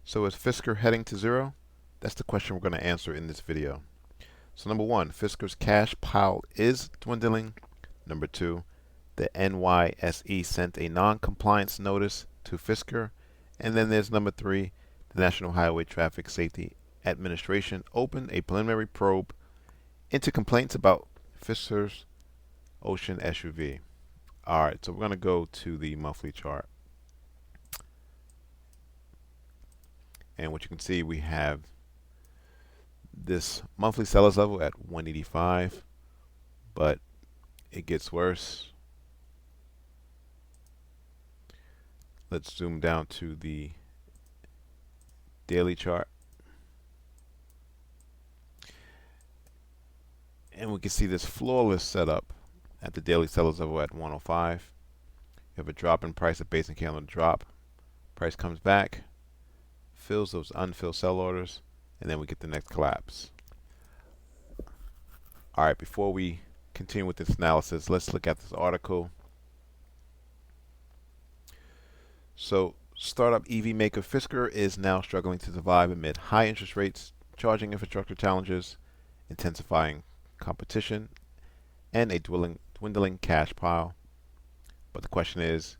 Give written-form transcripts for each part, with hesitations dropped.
So is Fisker heading to zero? That's the question we're going to answer in this video. So number one, Fisker's cash pile is dwindling. Number two, the NYSE sent a non-compliance notice to Fisker. And then there's number three, the National Highway Traffic Safety Administration opened a preliminary probe into complaints about Fisker's Ocean SUV. Alright, so we're going to go to the monthly chart. And what you can see, we have this monthly sellers level at 185, but it gets worse. Let's zoom down to the daily chart. And we can see this flawless setup at the daily sellers level at 105. You have a drop in price, a base and candle drop. Price comes back, fills those unfilled sell orders, and then we get the next collapse. Alright, before we continue with this analysis, let's look at this article. So, startup EV maker Fisker is now struggling to survive amid high interest rates, charging infrastructure challenges, intensifying competition, and a dwindling cash pile. But the question is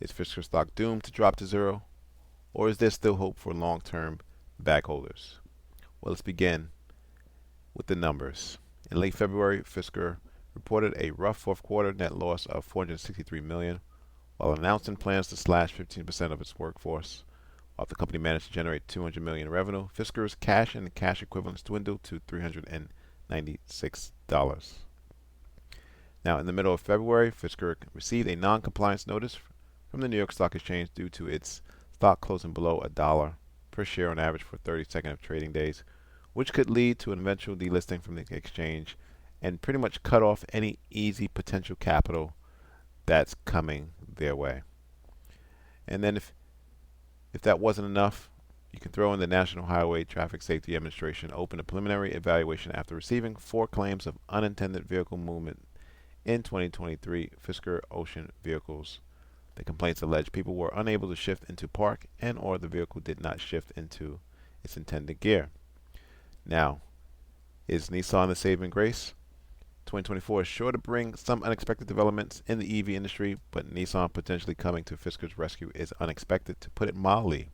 Fisker stock doomed to drop to zero, or is there still hope for long-term bag holders? Well, let's begin with the numbers. In late February, Fisker reported a rough fourth quarter net loss of $463 million, while announcing plans to slash 15% of its workforce. While the company managed to generate $200 million in revenue, Fisker's cash and cash equivalents dwindled to $396. Now, in the middle of February, Fisker received a non-compliance notice from the New York Stock Exchange due to its stock closing below $1 per share on average for 30 consecutive trading days, which could lead to an eventual delisting from the exchange and pretty much cut off any easy potential capital that's coming their way. And then if that wasn't enough, you can throw in the National Highway Traffic Safety Administration opened a preliminary evaluation after receiving 4 claims of unintended vehicle movement in 2023 Fisker Ocean vehicles. The complaints allege people were unable to shift into park and or the vehicle did not shift into its intended gear. Now, is Nissan the saving grace? 2024 is sure to bring some unexpected developments in the EV industry, but Nissan potentially coming to Fisker's rescue is unexpected, to put it mildly.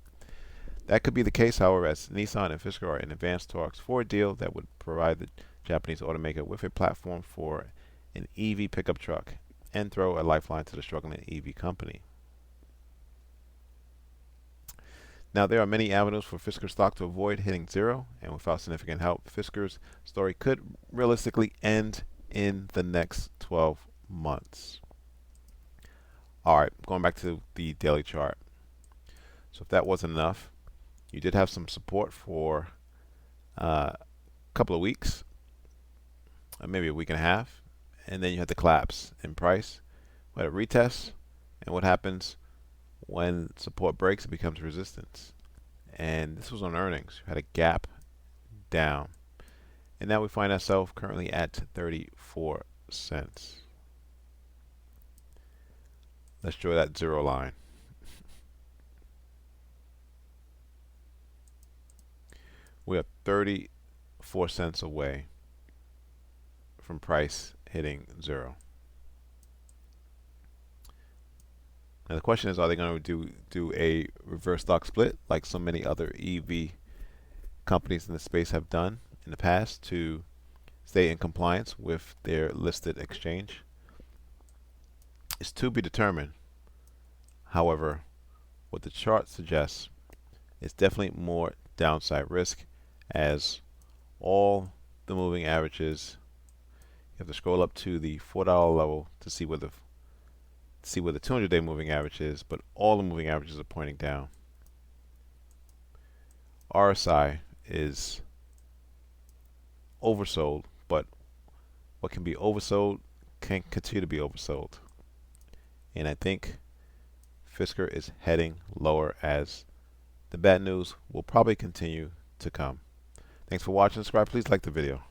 That could be the case, however, as Nissan and Fisker are in advanced talks for a deal that would provide the Japanese automaker with a platform for an EV pickup truck and throw a lifeline to the struggling EV company. Now, there are many avenues for Fisker stock to avoid hitting zero, and without significant help, Fisker's story could realistically end in the next 12 months. Alright, going back to the daily chart. So if that wasn't enough, you did have some support for a couple of weeks, maybe a week and a half, and then you had the collapse in price. We had a retest, and what happens when support breaks? It becomes resistance. And this was on earnings. You had a gap down. And now we find ourselves currently at 34 cents. Let's draw that zero line. We are 34 cents away from price hitting zero. Now the question is, are they going to do a reverse stock split like so many other EV companies in the space have done in the past to stay in compliance with their listed exchange? It's to be determined. However, what the chart suggests is definitely more downside risk, as all the moving averages, you have to scroll up to the $4 level to see where the 200-day moving average is, but all the moving averages are pointing down. RSI is oversold, but what can be oversold can continue to be oversold. And I think Fisker is heading lower, as the bad news will probably continue to come. Thanks for watching. Subscribe. Please like the video.